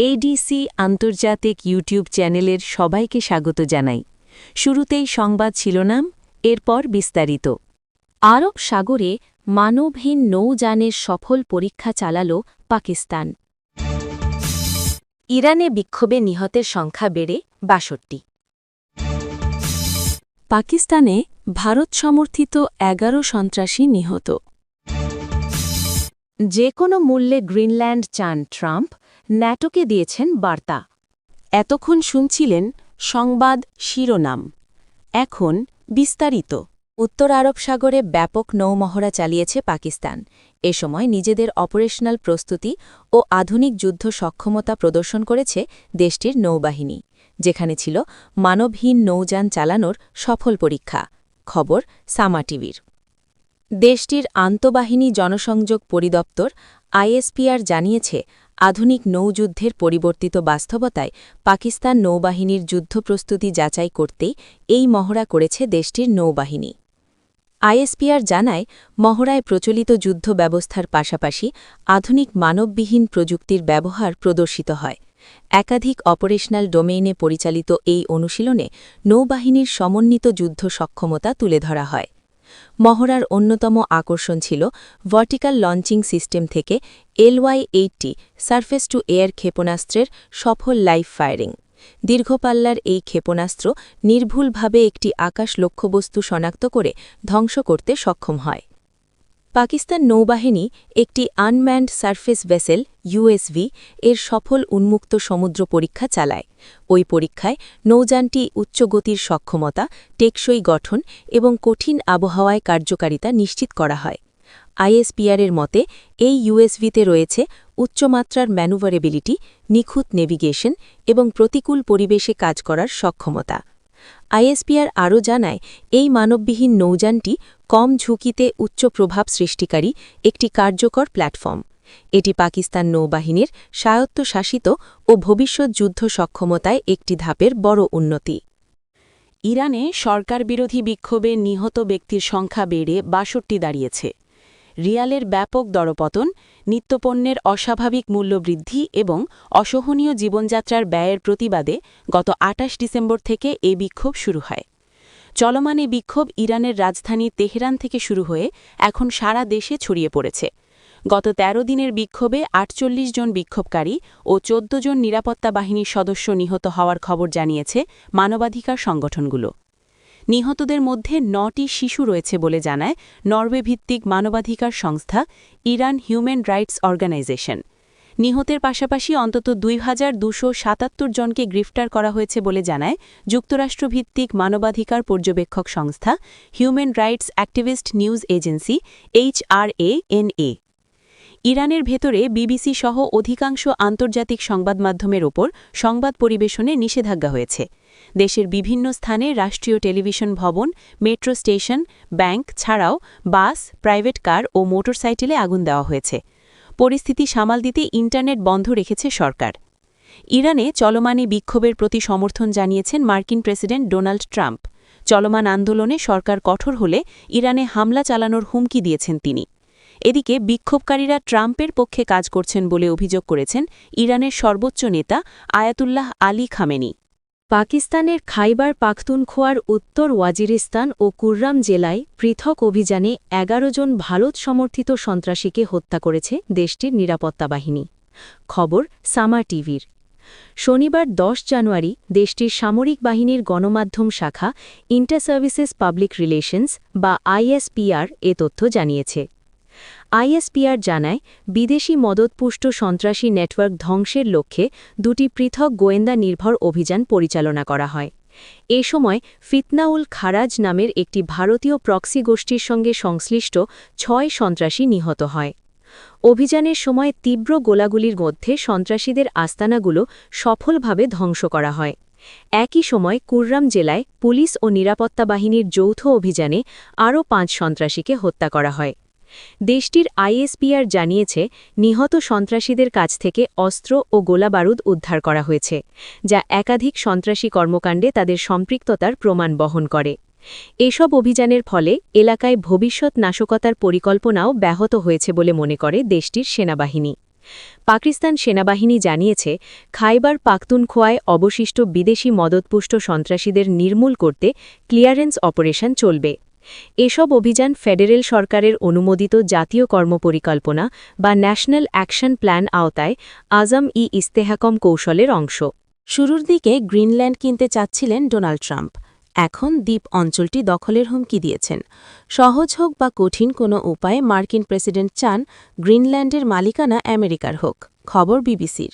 ADC আন্তর্জাতিক YouTube চ্যানেলের সবাইকে স্বাগত জানাই। শুরুতেই সংবাদ শিরোনাম, এরপর বিস্তারিত। আরব সাগরে মানবহীন নৌযানের সফল পরীক্ষা চালাল পাকিস্তান। ইরানে বিক্ষোভে নিহতের সংখ্যা বেড়ে ৬২। পাকিস্তানে ভারত সমর্থিত ১১ সন্ত্রাসী নিহত। যে কোনো মূল্যে গ্রিনল্যান্ড চান ট্রাম্প, ন্যাটোকে দিয়েছেন বার্তা। এতক্ষণ শুনছিলেন সংবাদ শিরোনাম, এখন বিস্তারিত। উত্তর আরব সাগরে ব্যাপক নৌমহড়া চালিয়েছে পাকিস্তান। এ সময় নিজেদের অপারেশনাল প্রস্তুতি ও আধুনিক যুদ্ধ সক্ষমতা প্রদর্শন করেছে দেশটির নৌবাহিনী, যেখানে ছিল মানবহীন নৌযান চালানোর সফল পরীক্ষা। খবর সামা টিভির। দেশটির আন্তঃবাহিনী জনসংযোগ পরিদপ্তর আইএসপিআর জানিয়েছে, আধুনিক নৌযুদ্ধের পরিবর্তিত বাস্তবতায় পাকিস্তান নৌবাহিনীর যুদ্ধপ্রস্তুতি যাচাই করতেই এই মহড়া করেছে দেশটির নৌবাহিনী। আইএসপিআর জানায়, মহড়ায় প্রচলিত যুদ্ধ ব্যবস্থার পাশাপাশি আধুনিক মানববিহীন প্রযুক্তির ব্যবহার প্রদর্শিত হয়। একাধিক অপারেশনাল ডোমেইনে পরিচালিত এই অনুশীলনে নৌবাহিনীর সমন্বিত যুদ্ধ সক্ষমতা তুলে ধরা হয়। মহড়ার অন্যতম আকর্ষণ ছিল ভার্টিক্যাল লঞ্চিং সিস্টেম থেকে LY-80 সারফেস টু এয়ার ক্ষেপণাস্ত্রের সফল লাইভ ফায়ারিং। দীর্ঘপাল্লার এই ক্ষেপণাস্ত্র নির্ভুলভাবে একটি আকাশ লক্ষ্যবস্তু শনাক্ত করে ধ্বংস করতে সক্ষম হয়। পাকিস্তান নৌবাহিনী একটি আনম্যান্ড সারফেস ভেসেল USV এর সফল উন্মুক্ত সমুদ্র পরীক্ষা চালায়। ওই পরীক্ষায় নৌযানটি উচ্চগতির সক্ষমতা, টেকসই গঠন এবং কঠিন আবহাওয়ায় কার্যকারিতা নিশ্চিত করা হয়। আইএসপিআরের মতে, এই USVতে রয়েছে উচ্চমাত্রার ম্যানুভারেবিলিটি, নিখুঁত নেভিগেশন এবং প্রতিকূল পরিবেশে কাজ করার সক্ষমতা। আইএসপিআর আরও জানায়, এই মানববিহীন নৌযানটি কম ঝুঁকিতে উচ্চ প্রভাব সৃষ্টিকারী একটি কার্যকর প্ল্যাটফর্ম। এটি পাকিস্তান নৌবাহিনীর স্বায়ত্তশাসিত ও ভবিষ্যৎ যুদ্ধ সক্ষমতায় একটি ধাপের বড় উন্নতি। ইরানে সরকারবিরোধী বিক্ষোভে নিহত ব্যক্তির সংখ্যা বেড়ে ৬২ দাঁড়িয়েছে। রিয়ালের ব্যাপক দরপতন, নিত্যপণ্যের অস্বাভাবিক মূল্যবৃদ্ধি এবং অসহনীয় জীবনযাত্রার ব্যয়ের প্রতিবাদে গত ২৮ ডিসেম্বর থেকে এই বিক্ষোভ শুরু হয়। চলমান এই বিক্ষোভ ইরানের রাজধানী তেহরান থেকে শুরু হয়ে এখন সারা দেশে ছড়িয়ে পড়েছে। গত ১৩ দিনের বিক্ষোভে ৪৮ জন বিক্ষোভকারী ও ১৪ জন নিরাপত্তা বাহিনীর সদস্য নিহত হওয়ার খবর জানিয়েছে মানবাধিকার সংগঠনগুলো। নিহতদের মধ্যে ৯টি শিশু রয়েছে বলে জানায় নরওয়ে ভিত্তিক মানবাধিকার সংস্থা ইরান হিউম্যান রাইটস অর্গানাইজেশন। নিহতের পাশাপাশি অন্তত ২,২৭৭ জনকে গ্রেফতার করা হয়েছে বলে জানায় যুক্তরাষ্ট্রভিত্তিক মানবাধিকার পর্যবেক্ষক সংস্থা human rights activist news agency HRANA। ইরানের ভেতরে বিবিসি সহ অধিকাংশ আন্তর্জাতিক সংবাদমাধ্যমের ওপর সংবাদ পরিবেশনে নিষেধাজ্ঞা হয়েছে। দেশের বিভিন্ন স্থানে রাষ্ট্রীয় টেলিভিশন ভবন, মেট্রো স্টেশন, ব্যাংক ছাড়াও বাস, প্রাইভেট কার ও মোটরসাইকেলে আগুন দেওয়া হয়েছে। পরিস্থিতি সামাল দিতে ইন্টারনেট বন্ধ রেখেছে সরকার। ইরানে চলমান বিক্ষোভের প্রতি সমর্থন জানিয়েছেন মার্কিন প্রেসিডেন্ট ডোনাল্ড ট্রাম্প। চলমান আন্দোলনে সরকার কঠোর হলে ইরানে হামলা চালানোর হুমকি দিয়েছেন তিনি। এদিকে বিক্ষোভকারীরা ট্রাম্পের পক্ষে কাজ করছেন বলে অভিযোগ করেছেন ইরানের সর্বোচ্চ নেতা আয়াতুল্লাহ আলী খামেনি। পাকিস্তানের খাইবার পাখতুনখোয়ার উত্তর ওয়াজিরিস্তান ও কুররাম জেলায় পৃথক অভিযানে ১১ জন ভারত সমর্থিত সন্ত্রাসীকে হত্যা করেছে দেশটির নিরাপত্তা বাহিনী। খবর সামা টিভির। শনিবার ১০ জানুয়ারি দেশটির সামরিক বাহিনীর গণমাধ্যম শাখা ইন্টার সার্ভিসেস পাবলিক রিলেশনস বা ISPR এ তথ্য জানিয়েছে। ISPR জানায়, বিদেশি মদতপুষ্ট সন্ত্রাসী নেটওয়ার্ক ধ্বংসের লক্ষ্যে ২টি পৃথক গোয়েন্দা নির্ভর অভিযান পরিচালনা করা হয়। এ সময় ফিতনাউল খারাজ নামের একটি ভারতীয় প্রক্সি গোষ্ঠীর সঙ্গে সংশ্লিষ্ট ৬ সন্ত্রাসী নিহত হয়। অভিযানের সময় তীব্র গোলাগুলির মধ্যে সন্ত্রাসীদের আস্তানাগুলো সফলভাবে ধ্বংস করা হয়। একই সময় কুররাম জেলায় পুলিশ ও নিরাপত্তা বাহিনীর যৌথ অভিযানে আরও ৫ সন্ত্রাসীকে হত্যা করা হয়। দেশটির ISPR জানিয়েছে, নিহত সন্ত্রাসীদের কাছ থেকে অস্ত্র ও গোলাবারুদ উদ্ধার করা হয়েছে, যা একাধিক সন্ত্রাসী কর্মকাণ্ডে তাদের সম্পৃক্ততার প্রমাণ বহন করে। এসব অভিযানের ফলে এলাকায় ভবিষ্যৎ নাশকতার পরিকল্পনাও ব্যাহত হয়েছে বলে মনে করে দেশটির সেনাবাহিনী। পাকিস্তান সেনাবাহিনী জানিয়েছে, খাইবার পাখতুনখোয়ায় অবশিষ্ট বিদেশি মদতপুষ্ট সন্ত্রাসীদের নির্মূল করতে ক্লিয়ারেন্স অপারেশন চলবে। এসব অভিযান ফেডারেল সরকারের অনুমোদিত জাতীয় কর্মপরিকল্পনা বা ন্যাশনাল অ্যাকশন প্ল্যান আওতায় আজম-ই-ইস্তেহকাম কৌশলের অংশ। শুরুর দিকে গ্রিনল্যান্ড কিনতে চাচ্ছিলেন ডোনাল্ড ট্রাম্প। এখন দ্বীপ অঞ্চলটি দখলের হুমকি দিয়েছেন। সহজ হোক বা কঠিন কোনো উপায়ে মার্কিন প্রেসিডেন্ট চান গ্রিনল্যান্ডের মালিকানা আমেরিকার হোক। খবর বিবিসির।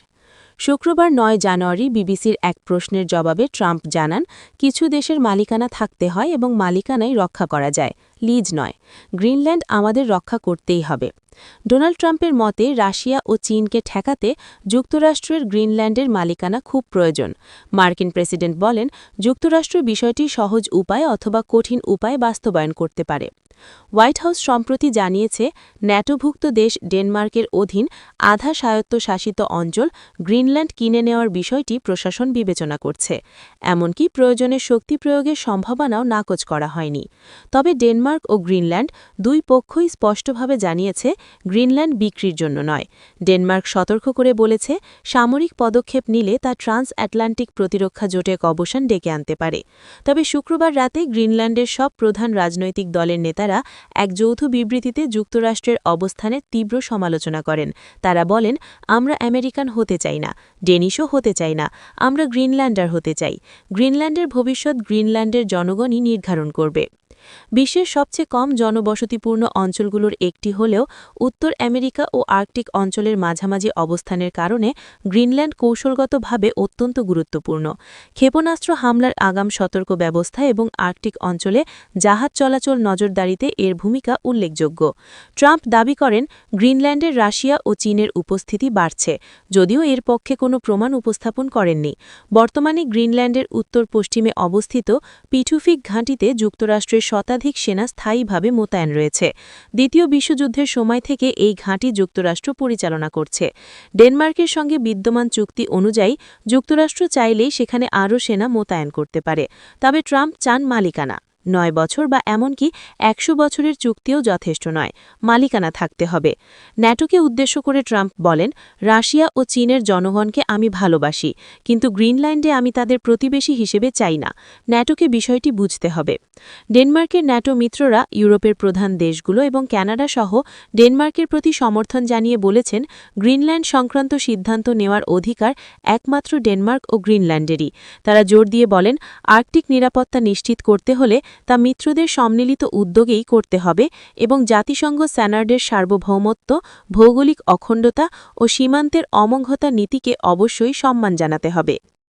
শুক্রবার ৯ জানুয়ারি বিবিসির এক প্রশ্নের জবাবে ট্রাম্প জানান, কিছু দেশের মালিকানা থাকতে হয় এবং মালিকানাই রক্ষা করা যায়, লিজ নয়। গ্রিনল্যান্ড আমাদের রক্ষা করতেই হবে। ডোনাল্ড ট্রাম্পের মতে রাশিয়া ও চীনকে ঠেকাতে যুক্তরাষ্ট্রের গ্রিনল্যান্ডের মালিকানা খুব প্রয়োজন। মার্কিন প্রেসিডেন্ট বলেন, যুক্তরাষ্ট্র বিষয়টি সহজ উপায় অথবা কঠিন উপায় বাস্তবায়ন করতে পারে। হোয়াইট হাউস সম্প্রতি জানিয়েছে, ন্যাটোভুক্ত দেশ ডেনমার্কের অধীন আধা স্বায়ত্তশাসিত অঞ্চল গ্রিনল্যান্ড কিনে নেওয়ার বিষয়টি প্রশাসন বিবেচনা করছে। এমনকি প্রয়োজনে শক্তি প্রয়োগের সম্ভাবনাও নাকচ করা হয়নি। তবে ডেনমার্ক ও গ্রিনল্যান্ড দুই পক্ষই স্পষ্টভাবে জানিয়েছে, গ্রিনল্যান্ড বিক্রির জন্য নয়। ডেনমার্ক সতর্ক করে বলেছে, সামরিক পদক্ষেপ নিলে তা ট্রান্স আটলান্টিক প্রতিরক্ষা জোটের অবসান ডেকে আনতে পারে। তবে শুক্রবার রাতে গ্রিনল্যান্ডের সব প্রধান রাজনৈতিক দলের নেতারা এক যৌথ বিবৃতিতে যুক্তরাষ্ট্রের অবস্থানের তীব্র সমালোচনা করেন। তারা বলেন, আমরা আমেরিকান হতে চাই না, ডেনিশও হতে চাই না, আমরা গ্রিনল্যান্ডার হতে চাই। গ্রিনল্যান্ডের ভবিষ্যৎ গ্রিনল্যান্ডের জনগণই নির্ধারণ করবে। বিশ্বের সবচেয়ে কম জনবসতিপূর্ণ অঞ্চলগুলোর একটি হলেও উত্তর আমেরিকা ও আর্কটিক অঞ্চলের মাঝামাঝি অবস্থানের কারণে গ্রিনল্যান্ড কৌশলগতভাবে অত্যন্ত গুরুত্বপূর্ণ। ক্ষেপণাস্ত্র হামলার আগাম সতর্ক ব্যবস্থা এবং আর্কটিক অঞ্চলে জাহাজ চলাচল নজরদারিতে এর ভূমিকা উল্লেখযোগ্য। ট্রাম্প দাবি করেন, গ্রিনল্যান্ডের রাশিয়া ও চীনের উপস্থিতি বাড়ছে, যদিও এর পক্ষে কোনো প্রমাণ উপস্থাপন করেননি। বর্তমানে গ্রিনল্যান্ডের উত্তর পশ্চিমে অবস্থিত পিঠুফিক ঘাঁটিতে যুক্তরাষ্ট্রের শতাধিক সেনা স্থায়ীভাবে মোতায়েন রয়েছে। দ্বিতীয় বিশ্বযুদ্ধের সময় থেকে এই ঘাঁটি যুক্তরাষ্ট্র পরিচালনা করছে। ডেনমার্কের সঙ্গে বিদ্যমান চুক্তি অনুযায়ী যুক্তরাষ্ট্র চাইলেই সেখানে আরও সেনা মোতায়েন করতে পারে। তবে ট্রাম্প চান মালিকানা। ৯ বছর বা এমনকি ১০০ বছরের চুক্তিও যথেষ্ট নয়, মালিকানা থাকতে হবে। ন্যাটোকে উদ্দেশ্য করে ট্রাম্প বলেন, রাশিয়া ও চীনের জনগণকে আমি ভালোবাসি, কিন্তু গ্রিনল্যান্ডে আমি তাদের প্রতিবেশী হিসেবে চাই না। ন্যাটোকে বিষয়টি বুঝতে হবে। ডেনমার্কের ন্যাটো মিত্ররা ইউরোপের প্রধান দেশগুলো এবং কানাডা সহ ডেনমার্কের প্রতি সমর্থন জানিয়ে বলেছেন, গ্রিনল্যান্ড সংক্রান্ত সিদ্ধান্ত নেওয়ার অধিকার একমাত্র ডেনমার্ক ও গ্রিনল্যান্ডেরই। তারা জোর দিয়ে বলেন, আর্কটিক নিরাপত্তা নিশ্চিত করতে হলে তা মিত্রদের সম্মিলিত উদ্যোগেই করতে হবে এবং জাতিসংঘ স্ট্যান্ডার্ডের সার্বভৌমত্ব, ভৌগোলিক অখণ্ডতা ও সীমান্তের অমঙ্ঘতা নীতিকে অবশ্যই সম্মান জানাতে হবে।